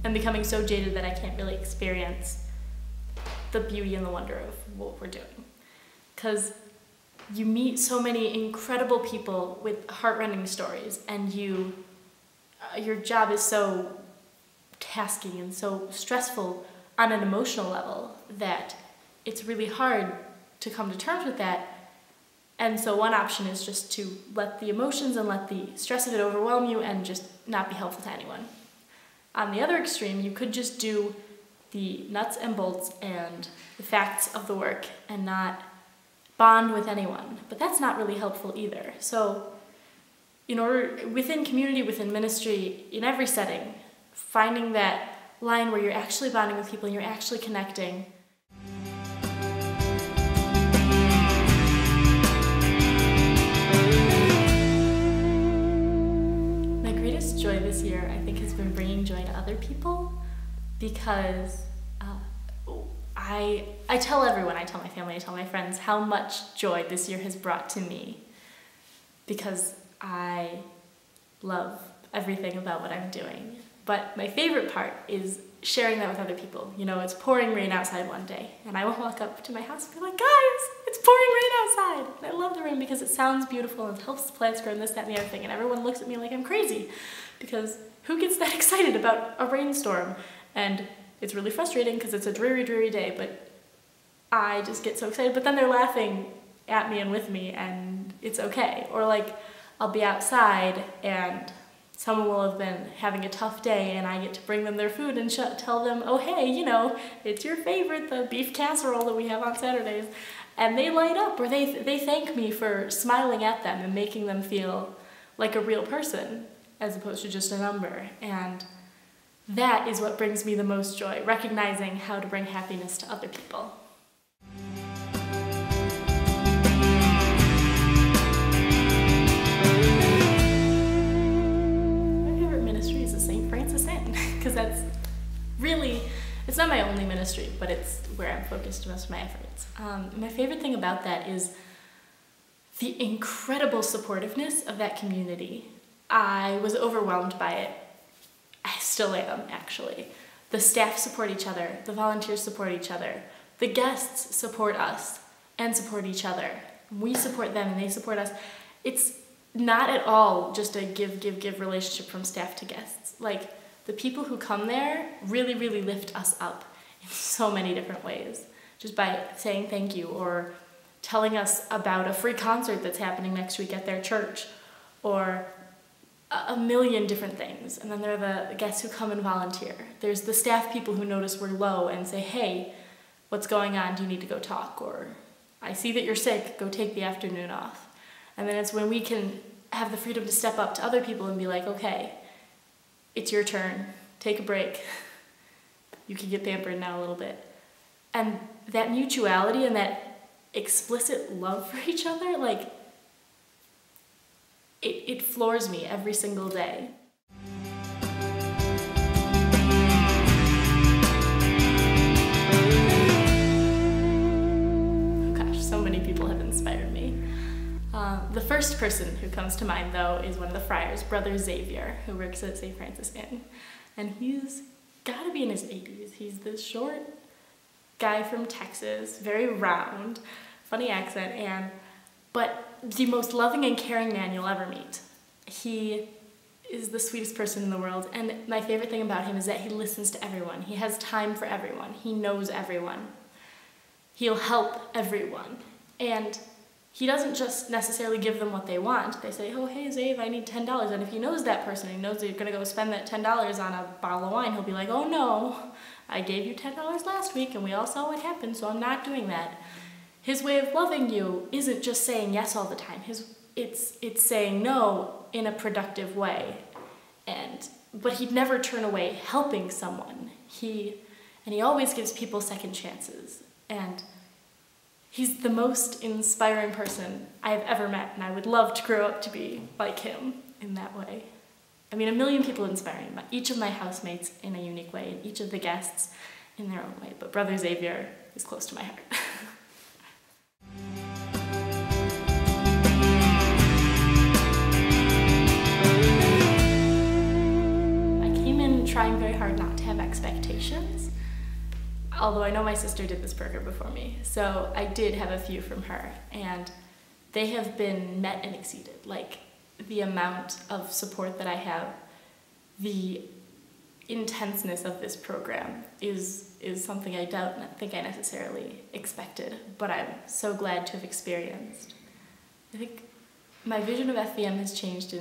and becoming so jaded that I can't really experience the beauty and the wonder of what we're doing. Because you meet so many incredible people with heart-rending stories, and your job is so tasking and so stressful on an emotional level that it's really hard to come to terms with that. And so one option is just to let the emotions and let the stress of it overwhelm you and just not be helpful to anyone. On the other extreme, you could just do the nuts and bolts and the facts of the work and not bond with anyone. But that's not really helpful either. So within community, within ministry, in every setting, finding that line where you're actually bonding with people and you're actually connecting. My greatest joy this year, I think, has been bringing joy to other people, because I tell everyone, I tell my family, I tell my friends how much joy this year has brought to me, because I love everything about what I'm doing. But my favorite part is sharing that with other people. It's pouring rain outside one day, and I will walk up to my house and be like, guys, it's pouring rain outside. And I love the rain because it sounds beautiful and it helps the plants grow and this, that, and the other thing. And everyone looks at me like I'm crazy, because who gets that excited about a rainstorm? And it's really frustrating because it's a dreary, dreary day, but I just get so excited. But then they're laughing at me and with me, and it's okay. Or I'll be outside and someone will have been having a tough day, and I get to bring them their food and tell them, oh hey, it's your favorite, the beef casserole that we have on Saturdays. And they light up, or they thank me for smiling at them and making them feel like a real person as opposed to just a number. And that is what brings me the most joy, recognizing how to bring happiness to other people. Because that's really, it's not my only ministry, but it's where I'm focused most of my efforts. My favorite thing about that is the incredible supportiveness of that community. I was overwhelmed by it. I still am, actually. The staff support each other, the volunteers support each other, the guests support us and support each other. We support them and they support us. It's not at all just a give, give, give relationship from staff to guests. The people who come there really, really lift us up in so many different ways, just by saying thank you or telling us about a free concert that's happening next week at their church, or a million different things. And then there are the guests who come and volunteer. There's the staff people who notice we're low and say, hey, what's going on? Do you need to go talk? Or I see that you're sick, go take the afternoon off. And then it's when we can have the freedom to step up to other people and be like, okay, it's your turn, take a break. You can get pampered now a little bit. And that mutuality and that explicit love for each other, it floors me every single day. Oh gosh, so many people have inspired me. The first person who comes to mind, though, is one of the friars, Brother Xavier, who works at St. Franciscan. And he's got to be in his 80s. He's this short guy from Texas, very round, funny accent, but the most loving and caring man you'll ever meet. He is the sweetest person in the world, and my favorite thing about him is that he listens to everyone. He has time for everyone. He knows everyone. He'll help everyone. And he doesn't just necessarily give them what they want. They say, oh, hey, Xavier, I need $10. And if he knows that person, he knows that you're going to go spend that $10 on a bottle of wine, he'll be like, oh, no, I gave you $10 last week, and we all saw what happened, so I'm not doing that. His way of loving you isn't just saying yes all the time. It's saying no in a productive way. But he'd never turn away helping someone. He always gives people second chances. And he's the most inspiring person I've ever met, and I would love to grow up to be like him in that way. I mean, a million people inspire me, each of my housemates in a unique way, and each of the guests in their own way, but Brother Xavier is close to my heart. I came in trying very hard not to have although I know my sister did this program before me, so I did have a few from her, and they have been met and exceeded. Like, the amount of support that I have, the intenseness of this program is something I don't think I necessarily expected, but I'm so glad to have experienced. I think my vision of FBM has changed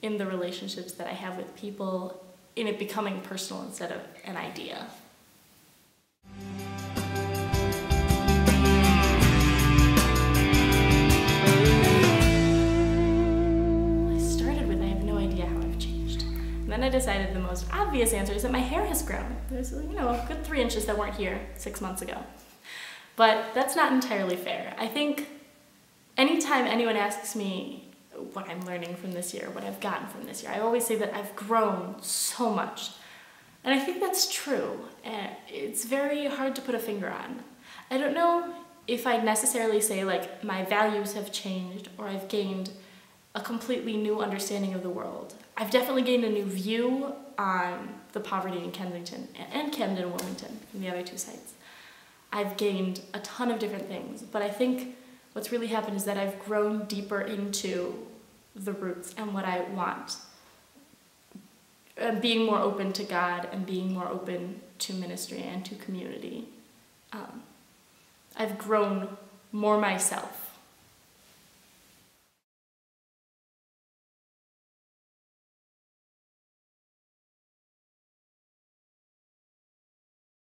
in the relationships that I have with people, in it becoming personal instead of an idea. Then I decided the most obvious answer is that my hair has grown. There's, a good 3 inches that weren't here 6 months ago. But that's not entirely fair. I think anytime anyone asks me what I'm learning from this year, what I've gotten from this year, I always say that I've grown so much. And I think that's true. And it's very hard to put a finger on. I don't know if I'd necessarily say, like, my values have changed or I've gained a completely new understanding of the world. I've definitely gained a new view on the poverty in Kensington and Camden and Wilmington, from the other 2 sites. I've gained a ton of different things, but I think what's really happened is that I've grown deeper into the roots and what I want. Being more open to God and being more open to ministry and to community. I've grown more myself